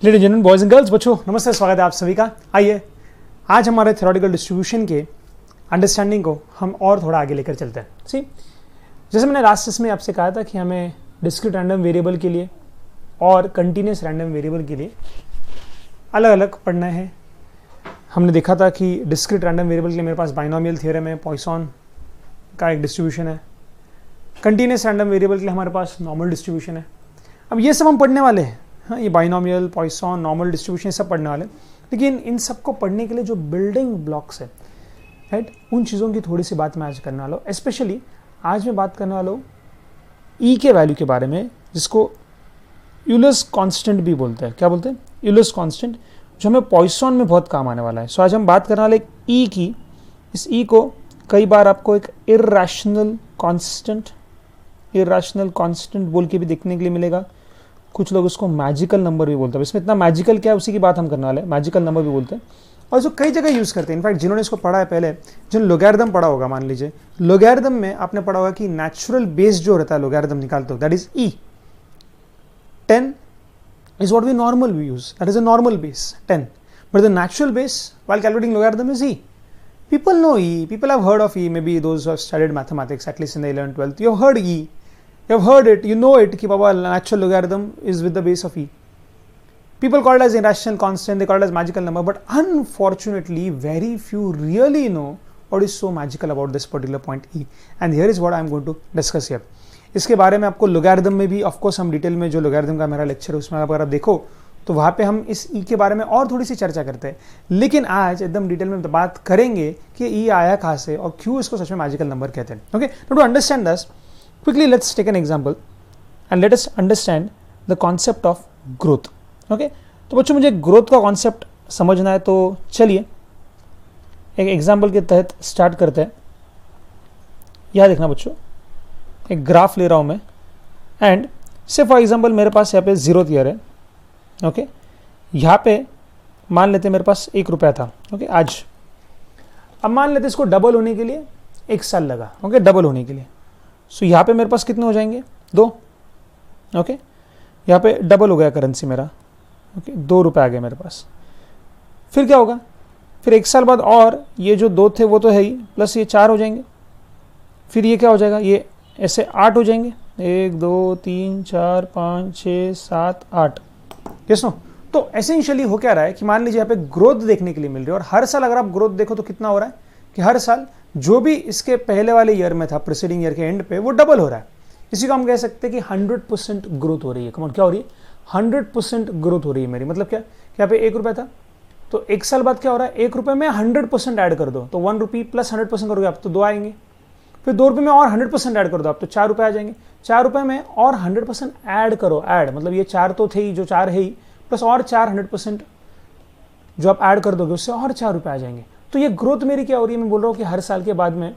Ladies and boys and girls, बच्चों नमस्ते, स्वागत है आप सभी का। आइए आज हमारे थ्योरेटिकल डिस्ट्रीब्यूशन के अंडरस्टैंडिंग को हम और थोड़ा आगे लेकर चलते हैं। सी, जैसे मैंने लास्ट सेशन में आपसे कहा था कि हमें डिस्क्रीट रैंडम वेरिएबल के लिए और कंटिन्यूस रैंडम वेरिएबल के लिए अलग अलग पढ़ना है। हमने देखा था कि डिस्क्रीट रैंडम वेरिएबल के लिए मेरे पास बाइनोमियल थ्योरम है, पॉइसन का एक डिस्ट्रीब्यूशन है। कंटिन्यूस रैंडम वेरिएबल के लिए हमारे पास नॉर्मल डिस्ट्रीब्यूशन है। अब ये सब हम पढ़ने वाले हैं, हाँ, ये बाइनोमियल, पॉइसन, नॉर्मल डिस्ट्रीब्यूशन सब पढ़ने वाले। लेकिन इन सब को पढ़ने के लिए जो बिल्डिंग ब्लॉक्स है, राइट, उन चीज़ों की थोड़ी सी बात मैं आज करने वाला हूँ। स्पेशली आज मैं बात करने वाला हूँ ई के वैल्यू के बारे में, जिसको यूलर्स कांस्टेंट भी बोलते हैं। क्या बोलते हैं? यूलर्स कांस्टेंट, जो हमें पॉइसन में बहुत काम आने वाला है। सो आज हम बात करने वाले ई की। इस ई को कई बार आपको एक इर्रेशनल कांस्टेंट बोल के भी देखने के लिए मिलेगा। कुछ लोग उसको मैजिकल नंबर भी बोलते हैं। इसमें इतना मैजिकल क्या है उसी की बात हम करने वाले हैं। मैजिकल नंबर भी बोलते हैं और जो कई जगह यूज़ करते हैं। इनफैक्ट जिन्होंने इसको पढ़ा है पहले, जिन्होंने लोगैरिथम पढ़ा होगा, मान लीजिए लोगैरिथम में आपने पढ़ा होगा कि नेचुरल बेस जो रहता है लोगैरिथम निकालते हो, that is E. 10 is what we normal we use, that is a normal base 10, but the natural base while calculating logarithm is e. People know e, people have heard of e, maybe those who have studied mathematics at least in the 11th 12th, you have heard e, you have heard it, you know it ki baba natural logarithm is with the base of e. People call it as irrational constant, they call it as magical number, but unfortunately very few really know what is so magical about this particular point e, and here is what I am going to discuss here. इसके बारे में आपको logarithm में भी of course हम detail में, जो logarithm का मेरा लेक्चर है उसमें अगर आप देखो तो वहाँ पे हम इस ई के बारे में और थोड़ी सी चर्चा करते हैं। लेकिन आज एकदम डिटेल में बात करेंगे कि ई आया कहाँ से और क्यों इसको सच में मैजिकल नंबर कहते हैं। Okay, to understand this quickly let's take an example and let us understand the concept of growth. Okay, तो बच्चों मुझे ग्रोथ का कॉन्सेप्ट समझना है, तो चलिए एक एग्जाम्पल के तहत स्टार्ट करते हैं। यह देखना बच्चों, एक ग्राफ ले रहा हूँ मैं एंड से फॉर एग्जांपल मेरे पास यहाँ पे 0th ईयर है। ओके, यहाँ पे मान लेते मेरे पास 1 रुपया था। ओके, आज अब मान लेते इसको डबल होने के लिए 1 साल लगा। ओके, डबल होने के लिए। सो यहाँ पे मेरे पास कितने हो जाएंगे? 2। ओके, यहाँ पे डबल हो गया करेंसी मेरा। ओके, 2 रुपये आ गए मेरे पास। फिर क्या होगा? फिर 1 साल बाद और ये जो 2 थे वो तो है ही, प्लस ये 4 हो जाएंगे। फिर ये क्या हो जाएगा? ये ऐसे 8 हो जाएंगे। 1 2 3 4 5 6 7 8। Yes no? तो एसेंशियली हो क्या रहा है कि मान लीजिए यहाँ पे ग्रोथ देखने के लिए मिल रही है, और हर साल अगर आप ग्रोथ देखो तो कितना हो रहा है कि हर साल जो भी इसके पहले वाले ईयर में था, प्रीसीडिंग ईयर के एंड पे, वो डबल हो रहा है। इसी को हम कह सकते हैं कि 100% ग्रोथ हो रही है। कमॉन, क्या हो रही है? 100% ग्रोथ हो रही है मेरी। मतलब क्या कि यहाँ पे 1 रुपया था, तो 1 साल बाद क्या हो रहा है? 1 रुपये में 100% ऐड कर दो, तो 1 रुपी प्लस 100% करोगे आप तो 2 आएंगे। फिर 2 रुपये में और 100% ऐड कर दो आप तो 4 रुपये आ जाएंगे। 4 रुपये में और 100% ऐड करो, ऐड मतलब ये 4 तो थे ही, जो 4 है ही, प्लस और 4 100% जो आप ऐड कर दोगे उससे और 4 रुपये आ जाएंगे। तो ये ग्रोथ मेरी क्या हो रही है? मैं बोल रहा हूँ कि हर साल के बाद में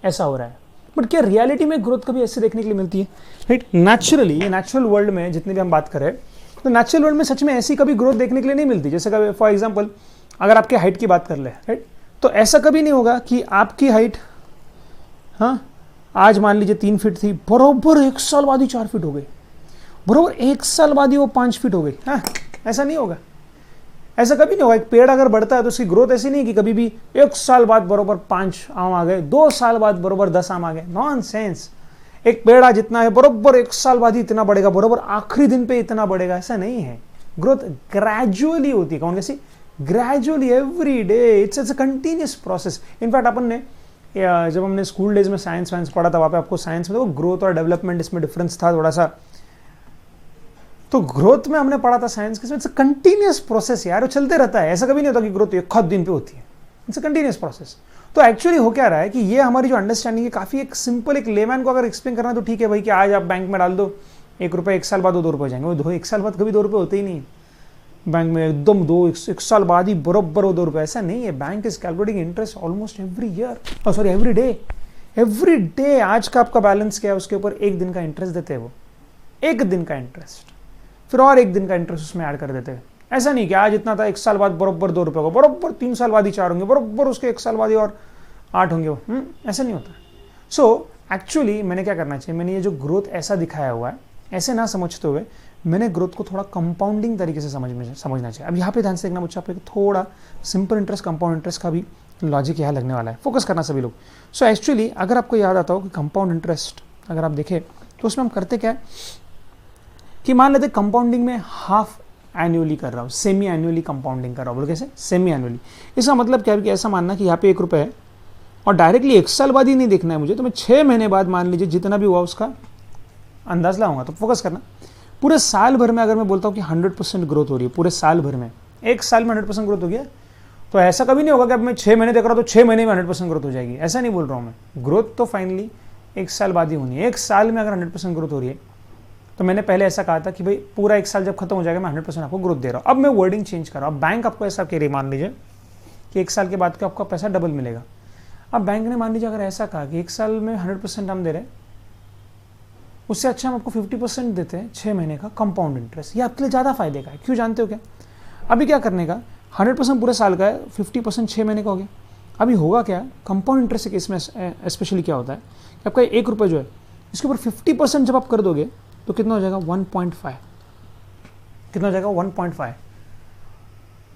ऐसा हो रहा है। बट क्या रियलिटी में ग्रोथ कभी ऐसे देखने के लिए मिलती है? राइट, नेचुरली नेचुरल वर्ल्ड में जितने भी हम बात करें तो नेचुरल वर्ल्ड में सच में ऐसी कभी ग्रोथ देखने के लिए नहीं मिलती। जैसे कभी फॉर एग्जाम्पल अगर आपके हाइट की बात कर ले, राइट, तो ऐसा कभी नहीं होगा कि आपकी हाइट, हाँ, आज मान लीजिए 3 फीट थी, बरोबर 1 साल बाद ही 4 फीट हो गई, बरोबर 1 साल बाद ही वो 5 फीट हो गई। हाँ, ऐसा नहीं होगा, ऐसा कभी नहीं होगा। एक पेड़ अगर बढ़ता है तो उसकी ग्रोथ ऐसी नहीं कि कभी भी 1 साल बाद बरोबर 5 आम आ गए, 2 साल बाद बरोबर 10 आम आ गए। नॉनसेंस। एक पेड़ आज जितना है बरोबर 1 साल बाद ही इतना बढ़ेगा, बरोबर आखिरी दिन पे इतना बढ़ेगा, ऐसा नहीं है। ग्रोथ ग्रेजुअली होती है। कौन कैसी? Gradually, every day, it's a continuous process. In fact अपन ने जब हमने स्कूल डेज में साइंस पढ़ा था, वहाँ पे आपको साइंस में तो ग्रोथ और डेवलपमेंट इसमें डिफरेंस था थोड़ा सा। तो ग्रोथ में हमने पढ़ा था साइंस के, इट्स अ कंटिन्यूस प्रोसेस यार, वो चलते रहता है। ऐसा कभी नहीं होता कि ग्रोथ एक दिन पे होती है, इट्स अ कंटिन्यूस प्रोसेस। तो एक्चुअली हो क्या रहा है कि ये हमारी जो अंडरस्टैंडिंग है काफ़ी एक सिंपल, एक लेमैन को अगर एक्सप्लेन करना तो ठीक है भाई कि आज आप बैंक में डाल दो 1 रुपये, 1 साल बाद वो 2 रुपये हो जाएंगे। वो 1 साल बाद कभी 2 रुपये होते ही नहीं बैंक में, एकदम 1 साल बाद ही बरोबर वो 2 रुपये, ऐसा नहीं है। Bank is calculating interest almost every year, sorry every day. Every day आज का आपका बैलेंस क्या है उसके ऊपर 1 दिन का इंटरेस्ट देते हैं वो, 1 दिन का इंटरेस्ट, फिर और 1 दिन का इंटरेस्ट उसमें ऐड कर देते हैं। ऐसा नहीं कि आज इतना था, 1 साल बाद बरोबर 2 रुपये होगा, बरोबर 3 साल बाद ही 4 होंगे, बरोबर उसके 1 साल बाद ही और 8 होंगे वो। ऐसा नहीं होता। सो एक्चुअली मैंने क्या करना चाहिए, मैंने ये जो ग्रोथ ऐसा दिखाया हुआ है, ऐसे ना समझते हुए मैंने ग्रोथ को थोड़ा कंपाउंडिंग तरीके से समझना चाहिए। अब यहाँ पे ध्यान से देखना मुझे, आप थोड़ा सिंपल इंटरेस्ट कंपाउंड इंटरेस्ट का भी लॉजिक यहाँ लगने वाला है, फोकस करना सभी लोग। सो एक्चुअली अगर आपको याद आता हो कि कंपाउंड इंटरेस्ट अगर आप देखें तो उसमें हम करते क्या है कि मान लेते कंपाउंडिंग में हाफ एनुअली कर रहा हूँ, सेमी एनुअली कंपाउंडिंग कर रहा हूँ। बोलो कैसे? Semi annually. इसका मतलब क्या है कि ऐसा मानना कि यहाँ पे 1 रुपये है और डायरेक्टली 1 साल बाद ही नहीं देखना है मुझे, तो मैं 6 महीने बाद मान लीजिए जितना भी हुआ उसका अंदाज लाऊंगा। तो फोकस करना, पूरे साल भर में अगर मैं बोलता हूँ कि 100% ग्रोथ हो रही है, पूरे साल भर में, 1 साल में 100% ग्रोथ हो गया, तो ऐसा कभी नहीं होगा कि अब मैं 6 महीने देख रहा हूँ तो 6 महीने में 100% ग्रोथ हो जाएगी, ऐसा नहीं बोल रहा हूँ मैं। ग्रोथ तो फाइनली 1 साल बाद ही होनी है। 1 साल में अगर 100% ग्रोथ हो रही है, तो मैंने पहले ऐसा कहा था कि भाई पूरा 1 साल जब खत्म हो जाएगा मैं 100% आपको ग्रोथ दे रहा हूँ। अब मैं वर्डिंग चेंज कर रहा हूँ। अब बैंक आपको ऐसा कह रही, मान लीजिए कि 1 साल के बाद आपका पैसा डबल मिलेगा। अब बैंक ने मान लीजिए अगर ऐसा कहा कि 1 साल में 100% हम दे रहे हैं, उससे अच्छा हम आपको 50% देते हैं 6 महीने का कंपाउंड इंटरेस्ट, ये आपके लिए ज़्यादा फायदे का है। क्यों जानते हो क्या? अभी क्या करने का, 100% पूरे साल का है, 50% 6 महीने का हो गया। अभी होगा क्या, कंपाउंड इंटरेस्ट के केस में स्पेशली क्या होता है कि आपका 1 रुपये जो है इसके ऊपर 50% जब आप कर दोगे तो कितना हो जाएगा 1.5, कितना हो जाएगा 1.5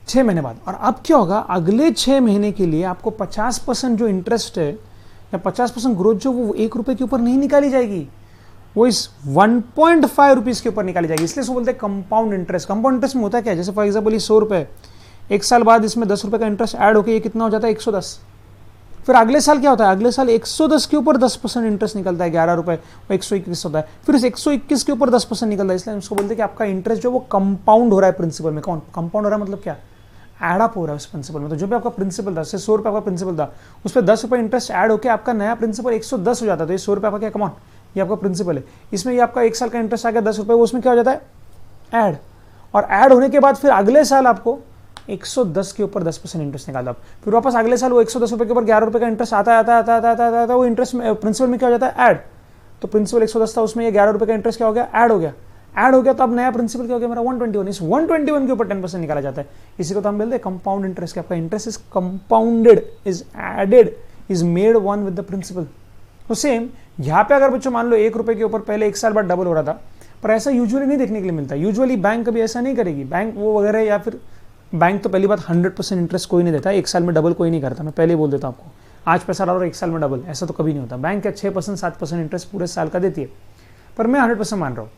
6 महीने बाद। और अब क्या होगा, अगले 6 महीने के लिए आपको 50% जो इंटरेस्ट है या 50% ग्रोथ जो वो 1 रुपये के ऊपर नहीं निकाली जाएगी, वो इस 1.5 रुपीज़ के ऊपर निकाली जाएगी। इसलिए इसको बोलते हैं कंपाउंड इंटरेस्ट। कंपाउंड इंटरेस्ट में होता क्या है, जैसे फॉर एग्जाम्पल ये 100 रुपये, 1 साल बाद इसमें 10 रुपये का इंटरेस्ट ऐड होकर ये कितना हो जाता है 110। फिर अगले साल क्या होता है, अगले साल 110 के ऊपर 10% इंटरेस्ट निकलता है, 11 रुपये, वो 121 होता है। फिर इस 121 के ऊपर 10% निकलता है। इसलिए उसको बोलते हैं कि आपका इंटरेस्ट जो वो कंपाउंड हो रहा है प्रिंसिपल में। कौन कंपाउंड हो रहा है मतलब क्या, एडअप हो रहा है उस प्रिंसिपल में। तो जो भी आपका प्रिंसिपल था, जैसे 100 रुपये आपका प्रिंसिपल था, उस पर 10 रुपये इंटरेस्ट ऐड होकर आपका नया प्रिंसिपल 110 हो जाता है। तो ये 100 रुपये आपका क्या, कमाउंड, ये आपका प्रिंसिपल है। इसमें ये आपका 1 साल का इंटरेस्ट आ गया 10 रुपये, वो उसमें क्या हो जाता है ऐड। और ऐड होने के बाद फिर अगले साल आपको 110 के ऊपर 10% इंटरेस्ट निकाला। फिर वापस अगले साल वो 110 रुपये के ऊपर 11 रुपये का इंटरेस्ट आता वो इंटरेस्ट प्रिंसिपल में क्या हो जाता है ऐड। तो प्रिंसिपल 110 था, उसमें ये 11 रुपये का इंटरेस्ट क्या हो गया, ऐड हो गया। ऐड हो गया तो अब नया प्रिंसिपल क्या हो गया मेरा 121। इस 121 के ऊपर 10% निकाला जाता है। इसी को तो हम बोलते हैं कंपाउंड इंटरेस्ट। आपका interest is compounded, is added, is made one with the principal. तो सेम यहाँ पे अगर बच्चों मान लो 1 रुपये के ऊपर पहले 1 साल बाद डबल हो रहा था, पर ऐसा यूजुअली नहीं देखने के लिए मिलता। यूजुअली बैंक कभी ऐसा नहीं करेगी, बैंक वो वगैरह, या फिर बैंक तो पहली बात 100% इंटरेस्ट कोई नहीं देता, 1 साल में डबल कोई नहीं करता। मैं पहले ही बोल देता हूँ आपको, आज पैसा डालो और 1 साल में डबल, ऐसा तो कभी नहीं होता। बैंक क्या 6% 7% इंटरेस्ट पूरे साल का देती है, पर मैं 100% मान रहा हूँ।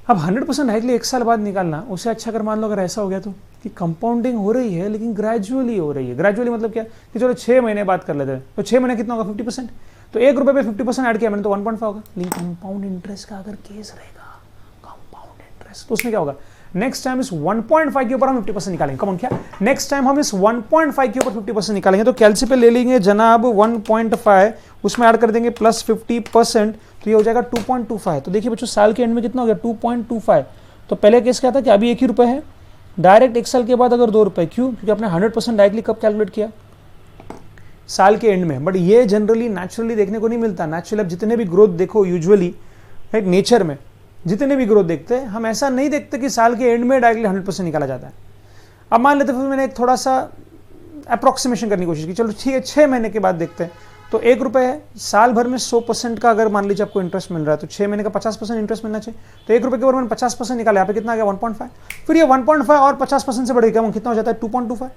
अब 100% डायरेक्टली 1 साल बाद निकालना, उससे अच्छा अगर मान लो अगर ऐसा हो गया तो कि कंपाउंडिंग हो रही है लेकिन ग्रेजुअली हो रही है। ग्रेजुअली मतलब क्या कि चलो 6 महीने बाद कर लेते हैं, तो 6 महीने कितना होगा 50%, तो 1 रुपये पे 50% ऐड किया मैंने तो 1.5 होगा। लेकिन कंपाउंड इंटरेस्ट का अगर केस रहेगा, कंपाउंड इंटरेस्ट, तो उसमें क्या होगा, नेक्स्ट टाइम इस 1.5 के ऊपर हम 50% निकालेंगे। कम क्या, नेक्स्ट टाइम हम इस 1.5 के ऊपर 50% निकालेंगे। तो कैलसी पे ले लेंगे जनाब 1.5, उसमें ऐड कर देंगे प्लस 50%, तो ये हो जाएगा 2.25। तो देखिए बच्चों साल के एंड में कितना हो गया 2.25। तो पहले केस क्या था कि अभी 1 ही रुपये है, डायरेक्ट 1 साल के बाद अगर 2 रुपये, क्यों, क्योंकि आपने 100% डायरेक्टली कब कैलकुलेट किया, साल के एंड में। बट ये जनरली नेचुरली देखने को नहीं मिलता। नेचुरली आप जितने भी ग्रोथ देखो यूजुअली राइट, नेचर में जितने भी ग्रोथ देखते हैं हम ऐसा नहीं देखते कि साल के एंड में डायरेक्टली 100% निकाला जाता है। अब मान लेते फिर मैंने एक थोड़ा सा अप्रॉक्सीमेशन करने की कोशिश की, चलो ठीक है 6 महीने के बाद देखते हैं। तो 1 रुपये है, साल भर में 100% का अगर मान लीजिए आपको इंटरेस्ट मिल रहा है, तो 6 महीने का 50% इंटरेस्ट मिलना चाहिए। तो 1 रुपये के ऊपर मैंने 50% निकाला, यहाँ पे कितना आ गया 1.5। फिर ये 1.5 और 50% से बढ़ गया, कितना हो जाता है 2.25।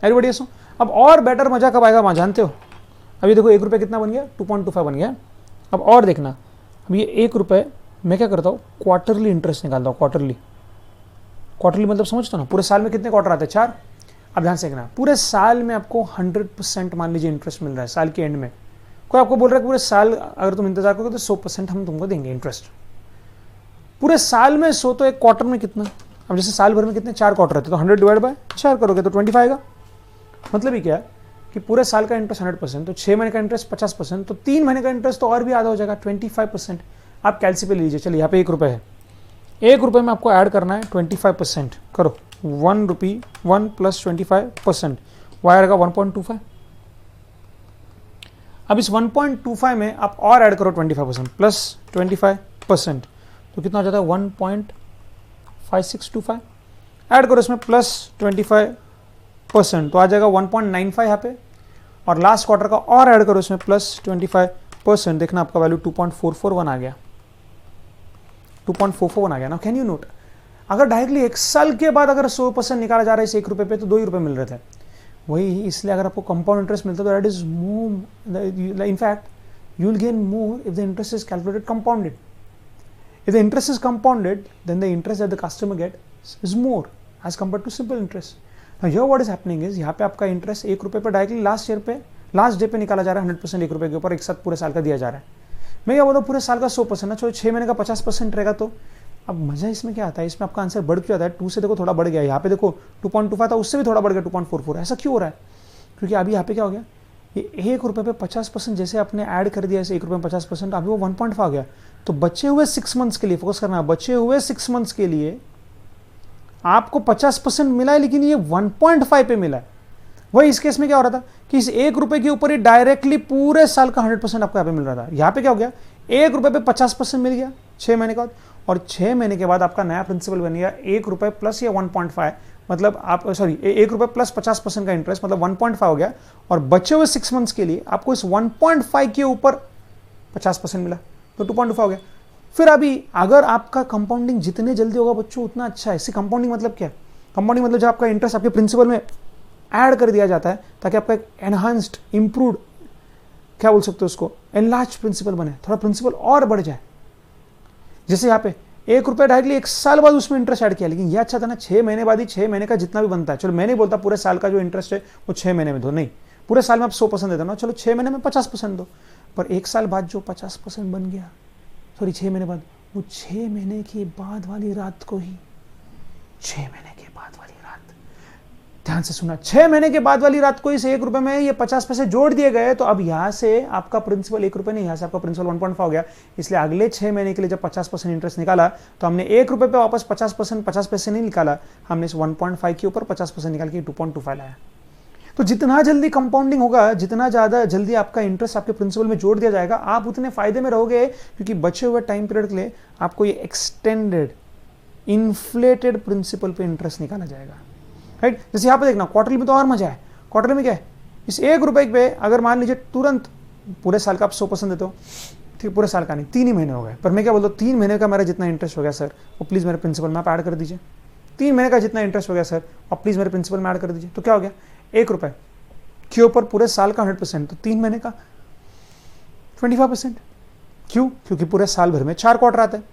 एवरीबॉडी सो अब और बेटर मजा कब आएगा वहाँ जानते हो, अभी देखो 1 रुपये कितना बन गया 2.25 बन गया। अब और देखना, अब ये 1 रुपये मैं क्या करता हूँ क्वार्टरली इंटरेस्ट निकालता हूँ। क्वार्टरली मतलब समझता ना, पूरे साल में कितने क्वार्टर आते हैं 4। अब ध्यान से देखना, पूरे साल में आपको 100% मान लीजिए इंटरेस्ट मिल रहा है साल के एंड में। कोई आपको बोल रहा है पूरे साल अगर तुम इंतजार करोगे तो 100% हम तुमको देंगे इंटरेस्ट पूरे साल में 100, तो एक क्वार्टर में कितना, अब जैसे साल भर में कितने 4 क्वार्टर रहते तो 100 डिवाइड बाय 4 करोगे तो 25 आएगा। मतलब ही क्या है कि पूरे साल का इंटरेस्ट 100%, तो 6 महीने का इंटरेस्ट 50%, तो 3 महीने का इंटरेस्ट तो और भी आधा हो जाएगा 25%। आप कैलसी पे लीजिए, चलिए यहाँ पे 1 रुपये है, 1 रुपये में आपको ऐड करना है 25%, करो 1 रुपये 1 प्लस 25%, वाई आएगा 1.25। अब इस 1.25 में आप और ऐड करो 25% प्लस 25%, तो कितना हो जाता है 1.5625। ऐड करो इसमें प्लस 25%, तो आ जाएगा 1.95 यहाँ पे, और लास्ट क्वार्टर का और ऐड करो इसमें प्लस 25%, देखना आपका वैल्यू 2.441 आ गया। 2.441 आ गया ना। कैन यू नोट, अगर डायरेक्टली 1 साल के बाद अगर 100% निकाला जा रहा है इस 1 रुपये पे, तो 2 ही रुपये मिल रहे थे। वही इसलिए अगर आपको कंपाउंड इंटरेस्ट मिलता है तो that is more, in fact you will gain more if the interest is calculated compounded. If the interest is compounded then the interest that the customer gets is more as compare to simple interest. Here what is happening is, यहाँ पे आपका interest 1 रुपये पर directly last day पे निकाला जा रहा है 100% 1 रुपये के ऊपर एक साथ पूरे साल का दिया जा रहा है। मैं क्या बोलता हूँ पूरे साल का 100% ना, चलो 6 महीने का 50% रहेगा। तो अब मजा इसमें क्या आता है, इसमें आपका आंसर बढ़ क्यों आता है, 2 से देखो थोड़ा बढ़ गया, यहाँ पे देखो 2.25 था उससे भी थोड़ा बढ़ गया 2.44। ऐसा क्यों हो रहा है, क्योंकि अभी यहाँ पे क्या हो गया, ये 1 रुपये पे 50% जैसे आपने ऐड कर दिया, ऐसे 1 रुपये में 50%, अभी वो 1.5 आ गया। तो बचे हुए 6 मंथ्स के लिए फोकस करना, बचे हुए 6 मंथ्स के लिए आपको 50% मिला है, लेकिन ये 1.5 पे मिला है। वही इस केस में क्या हो रहा था कि इस 1 रुपये के ऊपर ही डायरेक्टली पूरे साल का 100% आपको यहाँ पे मिल रहा था। यहाँ पे क्या हो गया, 1 रुपये पे 50% मिल गया 6 महीने के बाद, और 6 महीने के बाद आपका नया प्रिंसिपल बन गया 1 रुपये प्लस या 1.5, मतलब आप 1 रुपये प्लस 50% का इंटरेस्ट, मतलब 1.5 हो गया। और बचे हुए 6 मंथ्स के लिए आपको इस 1.5 के ऊपर 50% मिला, तो 2.5 हो गया। फिर अभी अगर आपका कंपाउंडिंग जितने जल्दी होगा बच्चों उतना अच्छा है। इसी कंपाउंडिंग मतलब क्या है, कंपाउंडिंग मतलब जब आपका इंटरेस्ट आपके प्रिंसिपल में ऐड कर दिया जाता है ताकि आपका एक एनहांस्ड इम्प्रूव्ड, क्या बोल सकते हो उसको, एनलार्ज प्रिंसिपल बने, थोड़ा प्रिंसिपल और बढ़ जाए। जैसे यहाँ पे 1 रुपये डायरेक्टली 1 साल बाद उसमें इंटरेस्ट ऐड किया, लेकिन ये अच्छा था ना 6 महीने बाद ही 6 महीने का जितना भी बनता है, चलो मैं नहीं बोलता पूरे साल का जो इंटरेस्ट है वो 6 महीने में दो, नहीं पूरे साल में आप 100% देते ना, चलो 6 महीने में 50% दो, पर 1 साल बाद जो 50% बन गया, 6 महीने बाद, वो 6 महीने के बाद वाली रात को ही, 6 महीने के बाद वाली रात, ध्यान से सुना, 6 महीने के बाद वाली रात को इस 1 रुपये में ये 50 पैसे जोड़ दिए गए। तो अब यहाँ से आपका प्रिंसिपल 1 रुपये नहीं, यहाँ से आपका प्रिंसिपल 1.5 हो गया। इसलिए अगले 6 महीने के लिए जब 50% इंटरेस्ट निकाला तो हमने 1 रुपये पे वापस 50 पैसे नहीं निकाला, हमने इस 1.5 के ऊपर 50% निकाल के 2.25 लाया। तो जितना जल्दी कंपाउंडिंग होगा, जितना ज़्यादा जल्दी आपका इंटरेस्ट आपके प्रिंसिपल में जोड़ दिया जाएगा, आप उतने फायदे में रहोगे, क्योंकि बचे हुए टाइम पीरियड के लिए आपको ये एक्सटेंडेड इन्फ्लेटेड प्रिंसिपल पे इंटरेस्ट निकाला जाएगा, राइट। जैसे यहाँ पे देखना, क्वार्टरली में तो और मजा है। क्वार्टरली में क्या है, इस 1 रुपये पे अगर मान लीजिए तुरंत पूरे साल का आप 100% देते हो, ठीक, पूरे साल का नहीं, 3 ही महीने हो गए, पर मैं क्या बोलता हूँ 3 महीने का मेरा जितना इंटरेस्ट हो गया सर, वो प्लीज़ मेरे प्रिंसिपल में आप ऐड कर दीजिए। 3 महीने का जितना इंटरेस्ट हो गया सर, आप प्लीज़ मेरे प्रिंसिपल में ऐड कर दीजिए। तो क्या हो गया, 1 रुपये के ऊपर पूरे साल का 100%, तो 3 महीने का 25%। क्यों, क्योंकि पूरे साल भर में 4 क्वार्टर आते हैं।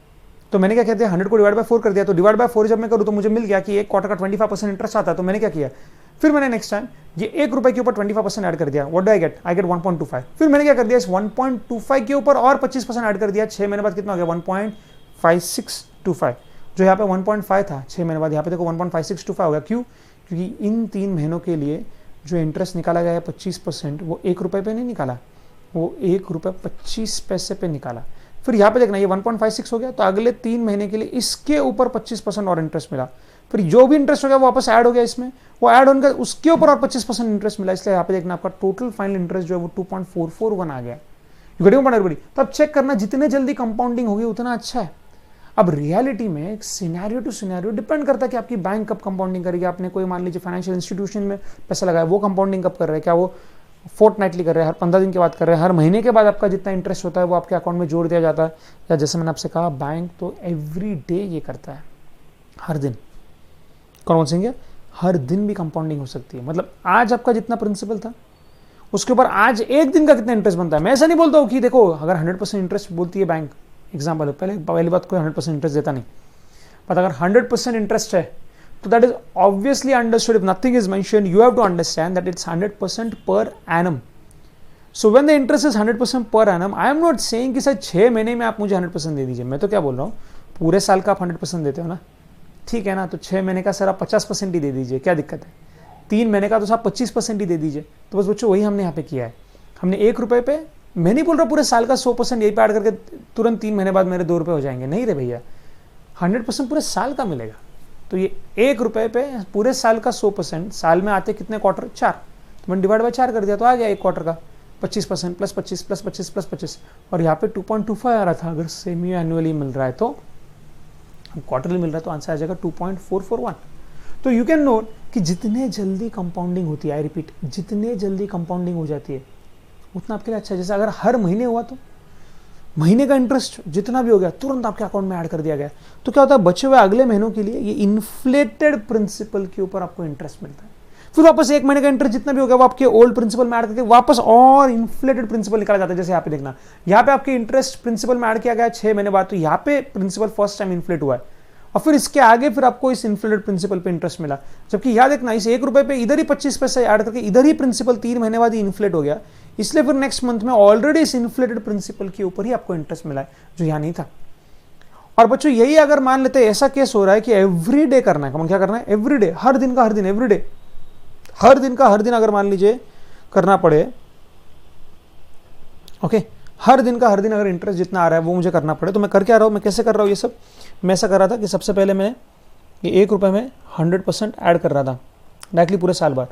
तो मैंने क्या कहते हैं 100 को डिवाइड बाय 4 कर दिया, तो डिवाइड बाय 4 जब मैं करूँ तो मुझे मिल गया कि 1 क्वार्टर का 25% इंटरेस्ट आता है। तो मैंने क्या किया, फिर मैंने नेक्स्ट टाइम ये 1 रुपये के ऊपर 25% ऐड कर दिया। What do I get, I get 1.25। फिर मैंने क्या कर दिया, इस 1.25 के ऊपर और 25% ऐड कर दिया। 6 महीने बाद कितना हो गया, 1.5625, जो यहाँ पे 1.5 था 6 महीने बाद, यहाँ पे देखो 1.5625 हो गया। क्यों, क्योंकि इन 3 महीनों के लिए जो इंटरेस्ट निकाला गया है 25%, वो 1 रुपये पे नहीं निकाला, वो 1 रुपये 25 पैसे पे निकाला। फिर यहाँ पे देखना, ये 1.56 हो गया, तो अगले 3 महीने के लिए इसके ऊपर 25% और इंटरेस्ट मिला। फिर जो भी इंटरेस्ट हो गया वो वापस ऐड हो गया इसमें, वो ऐड होकर उसके ऊपर और 25% इंटरेस्ट मिला। इसलिए यहाँ पे देखना आपका टोटल फाइनल इंटरेस्ट जो है वो 2.441 आ गया। You getting what everybody. तो अब चेक करना, जितने जल्दी कंपाउंडिंग होगी उतना अच्छा है। अब रियलिटी में सिनेरियो टू सिनेरियो डिपेंड करता है कि आपकी बैंक कब कंपाउंडिंग करेगी। आपने कोई मान लीजिए फाइनेंशियल इंस्टीट्यूशन में पैसा लगाया, वो कंपाउंडिंग कब कर रहे हैं, क्या वो फोर्टनाइटली कर रहे हैं, हर 15 दिन के बाद कर रहे हैं, हर महीने के बाद आपका जितना इंटरेस्ट होता है वो आपके अकाउंट में जोड़ दिया जाता है, या जैसे मैंने आपसे कहा बैंक तो एवरी डे ये करता है, हर दिन। कौन सिंह है, हर दिन भी कंपाउंडिंग हो सकती है। मतलब आज आपका जितना प्रिंसिपल था उसके ऊपर आज एक दिन का कितना इंटरेस्ट बनता है। मैं ऐसा नहीं बोलता हूँ कि देखो अगर 100% इंटरेस्ट बोलती है बैंक, एग्जाम्पल पहली बात कोई 100% इंटरेस्ट देता नहीं, बट अगर 100% इंटरेस्ट है तो that is obviously understood. If nothing is mentioned you have to understand that it's 100% per annum. So when the interest is 100% per annum, I am not saying कि sir 6 महीने में आप मुझे 100% दे दीजिए। मैं तो क्या बोल रहा हूँ, पूरे साल का आप 100% देते हो ना, ठीक है ना, तो 6 महीने का सर आप 50% ही दे दीजिए, क्या दिक्कत है। 3 महीने का तो सर 25% ही दे दीजिए। तो बस बच्चों वही हमने यहाँ पे किया है। हमने 1 रुपये पे, मैं नहीं बोल रहा पूरे साल का 100% यही पे ऐड करके तुरंत 3 महीने बाद मेरे 2 रुपये हो जाएंगे, नहीं रे भैया, 100% पूरे साल का मिलेगा। तो ये 1 रुपये पे पूरे साल का 100%, साल में आते कितने क्वार्टर, 4, तो मैंने डिवाइड बाय 4 कर दिया, तो आ गया 1 क्वार्टर का 25% प्लस 25 प्लस 25 प्लस 25, और यहाँ पे 2.25 आ रहा था। अगर सेमी एनुअली मिल रहा है तो क्वार्टरली मिल रहा है तो आंसर आ जाएगा 2.441। तो यू कैन नोट कि जितने जल्दी कंपाउंडिंग होती है, आई रिपीट, जितने जल्दी कंपाउंडिंग हो जाती है उतना आपके लिए अच्छा है। जैसे अगर हर महीने हुआ तो महीने का इंटरेस्ट जितना भी हो गया तुरंत आपके अकाउंट में ऐड कर दिया गया। तो क्या होता है, बचे हुए अगले महीनों के लिए ये इन्फ्लेटेड प्रिंसिपल के ऊपर आपको इंटरेस्ट मिलता है। फिर वापस एक महीने का इंटरेस्ट जितना भी हो गया वो आपके ओल्ड प्रिंसिपल में ऐड करके वापस और इन्फ्लेटेड प्रिंसिपल निकाला जाता है। जैसे यहाँ पे देखना, यहाँ पे आपके इंटरेस्ट प्रिंसिपल में ऐड किया गया 6 महीने बाद, तो यहाँ पे प्रिंसिपल फर्स्ट टाइम इन्फ्लेट हुआ है और फिर इसके आगे फिर आपको इस इन्फ्लेटेड प्रिंसिपल पे इंटरेस्ट मिला। जबकि याद देखना, इस 1 रुपए पे इधर ही 25 पैसे ऐड करके इधर ही प्रिंसिपल 3 महीने बाद ही इन्फ्लेट हो गया, इसलिए फिर नेक्स्ट मंथ में ऑलरेडी इस इन्फ्लेटेड प्रिंसिपल के ऊपर ही आपको इंटरेस्ट मिला है जो यहाँ नहीं था। और बच्चों यही अगर मान लेते हैं ऐसा केस हो रहा है कि एवरी डे करना है, क्या करना है, एवरी डे, हर दिन का हर दिन, एवरी डे हर दिन का हर दिन अगर मान लीजिए करना पड़े, ओके, हर दिन का हर दिन अगर इंटरेस्ट जितना आ रहा है वो मुझे करना पड़े, तो मैं कर क्या रहा हूँ, मैं कैसे कर रहा हूँ ये सब, मैं ऐसा कर रहा था कि सबसे पहले मैं ये 1 रुपये में 100% ऐड कर रहा था डायरेक्टली पूरे साल बाद,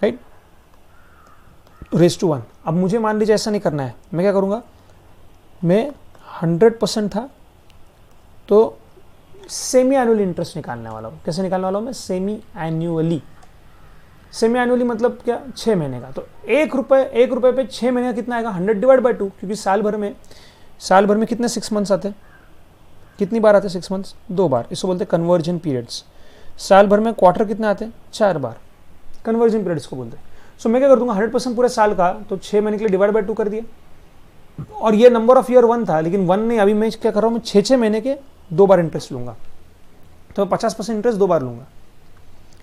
राइट, रेज टू 1। अब मुझे मान लीजिए ऐसा नहीं करना है, मैं क्या करूँगा, मैं 100% था तो सेमी एनुअली इंटरेस्ट निकालने वाला हूँ। कैसे निकालने वाला हूँ मैं, सेमी एनुअली। सेमी एनुअली मतलब क्या, 6 महीने का। तो 1 रुपये पे 6 महीने का कितना आएगा, 100 डिवाइड बाई 2, क्योंकि साल भर में कितने 6 मंथ्स आते हैं, कितनी बार आते हैं 6 मंथ्स, 2 बार, इसको बोलते हैं कन्वर्जन पीरियड्स। साल भर में क्वार्टर कितने आते हैं, 4 बार, कन्वर्जन पीरियड्स को बोलते हैं। सो मैं क्या कर दूंगा, 100% पूरे साल का, तो 6 महीने के लिए डिवाइड बाई 2 कर दिया। और ये नंबर ऑफ ईयर 1 था, लेकिन 1 नहीं, अभी मैं क्या कर रहा हूँ, मैं 6 महीने के 2 बार इंटरेस्ट लूंगा, तो 50% इंटरेस्ट 2 बार लूंगा।